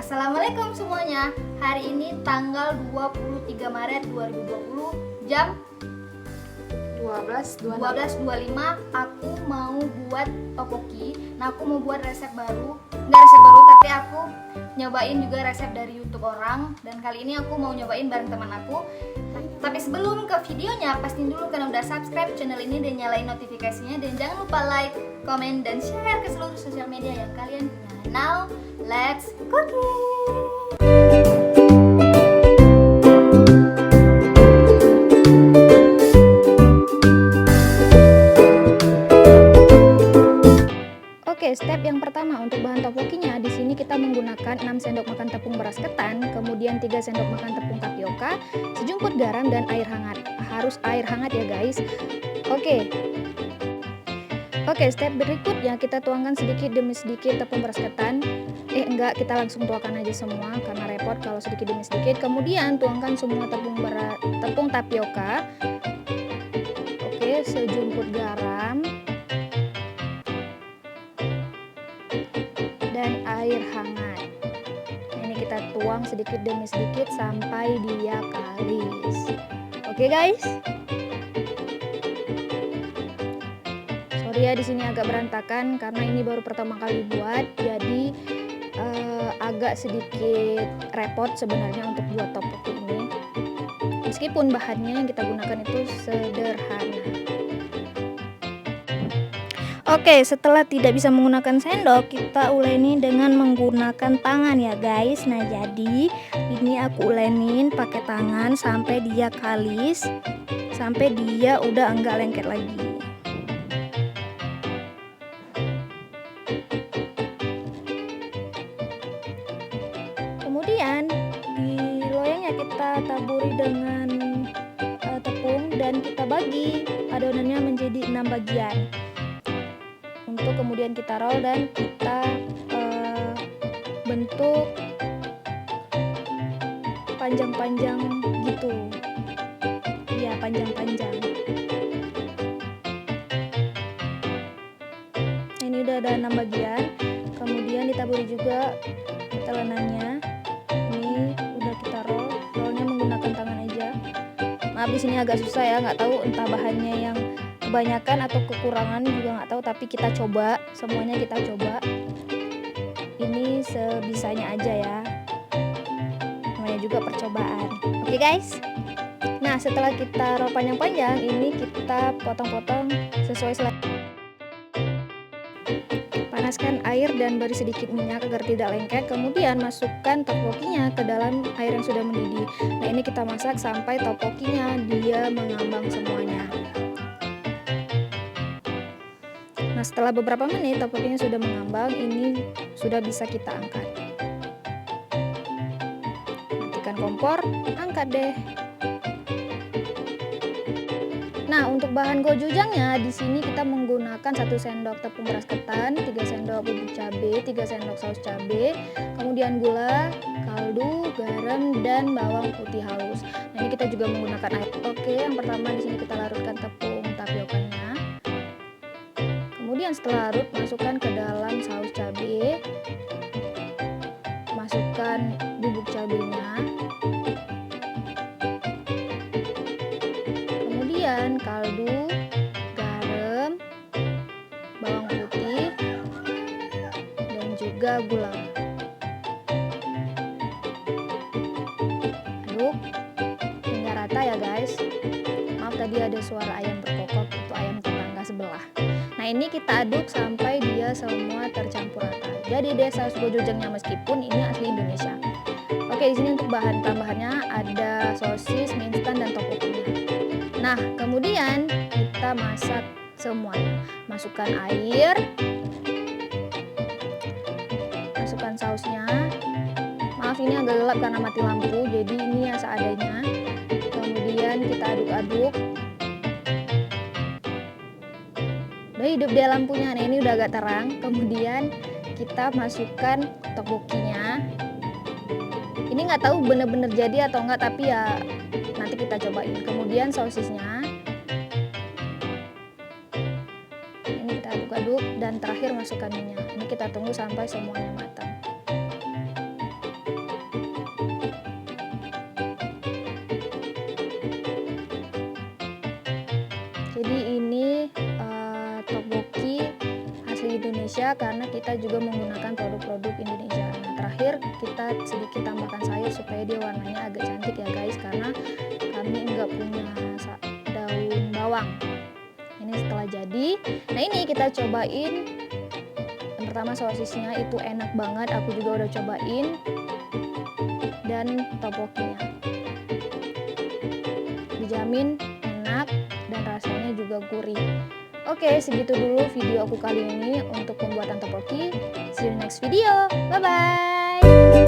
Assalamualaikum semuanya. Hari ini tanggal 23 Maret 2020 jam 12.25 aku mau buat topoki. Nah, aku mau buat resep baru. Nggak resep baru, tapi aku nyobain juga resep dari YouTube orang. Dan kali ini aku mau nyobain bareng teman aku. Tapi sebelum ke videonya, pastiin dulu kalian udah subscribe channel ini dan nyalain notifikasinya. Dan jangan lupa like, komen, dan share ke seluruh sosial media yang kalian punya. Now, let's cooking! Oke, step yang pertama untuk bahan topokinya, di sini kita menggunakan 6 sendok makan tepung beras ketan, kemudian 3 sendok makan tepung tapioka, sejumput garam dan air hangat. Harus air hangat ya guys. Oke, step berikutnya kita tuangkan sedikit demi sedikit tepung beras ketan. Enggak, kita langsung tuangkan aja semua karena repot kalau sedikit demi sedikit. Kemudian tuangkan semua tepung tapioka. Oke, sejumput garam dan air hangat. Ini kita tuang sedikit demi sedikit sampai dia kalis. Oke guys. Sorry ya, di sini agak berantakan karena ini baru pertama kali buat, jadi agak sedikit repot sebenarnya untuk buat topoki ini. Meskipun bahannya yang kita gunakan itu sederhana. Oke, setelah tidak bisa menggunakan sendok, kita uleni dengan menggunakan tangan ya guys. Nah, jadi ini aku ulenin pakai tangan sampai dia kalis, sampai dia udah enggak lengket lagi. Kemudian di loyangnya kita taburi dengan tepung dan kita bagi adonannya menjadi 6 bagian. Untuk kemudian kita roll dan kita bentuk panjang-panjang gitu. Iya, panjang-panjang. Nah, ini udah ada 6 bagian. Kemudian ditaburi juga telenannya. Ini udah kita rollnya menggunakan tangan aja. Maaf, di sini agak susah ya, nggak tahu entah bahannya yang kebanyakan atau kekurangan juga nggak tahu, tapi kita coba, semuanya kita coba. Ini sebisanya aja ya, namanya juga percobaan. Oke guys. Nah, setelah kita roll panjang-panjang, ini kita potong-potong sesuai selera. Panaskan air dan beri sedikit minyak agar tidak lengket. Kemudian masukkan topokinya ke dalam air yang sudah mendidih. Nah, ini kita masak sampai topokinya dia mengambang semuanya. Nah, setelah beberapa menit topokinya sudah mengambang, ini sudah bisa kita angkat. Matikan kompor, angkat deh. Nah, untuk bahan gochujangnya di sini kita menggunakan 1 sendok tepung beras ketan, 3 sendok bubuk cabai, 3 sendok saus cabai, kemudian gula, kaldu, garam, dan bawang putih halus. Nah, ini kita juga menggunakan air. Oke, yang pertama di sini kita larutkan tepung tapiokanya. Kemudian setelah larut, masukkan ke dalam saus cabai, masukkan bubuk cabainya, kemudian kaldu, garam, bawang putih, dan juga gula. Aduk hingga rata ya guys. Maaf, tadi ada suara ayam berkokok, itu ayam tetangga sebelah. Nah, ini kita aduk sampai dia semua tercampur rata. Jadi deh saus gochujangnya, meskipun ini asli Indonesia. Oke, di sini untuk bahan tambahannya ada sosis, mie instan, dan topokinya. Nah, kemudian kita masak semuanya. Masukkan air, masukkan sausnya. Maaf, ini agak gelap karena mati lampu, jadi ini ya seadanya. Kemudian kita aduk-aduk. Udah hidup dia lampunya. Nah, ini udah agak terang. Kemudian kita masukkan topokinya. Ini nggak tahu bener-bener jadi atau enggak, tapi ya nanti kita cobain. Kemudian sosisnya. Ini kita aduk-aduk dan terakhir masukkan minyak. Ini kita tunggu sampai semuanya matang. Indonesia karena kita juga menggunakan produk-produk Indonesia. Nah, terakhir kita sedikit tambahkan sayur supaya dia warnanya agak cantik ya guys, karena kami enggak punya daun bawang. Ini setelah jadi, nah ini kita cobain. Yang pertama sosisnya itu enak banget, aku juga udah cobain, dan topokinya dijamin enak dan rasanya juga gurih. Oke, segitu dulu video aku kali ini untuk pembuatan topoki. See you next video. Bye bye.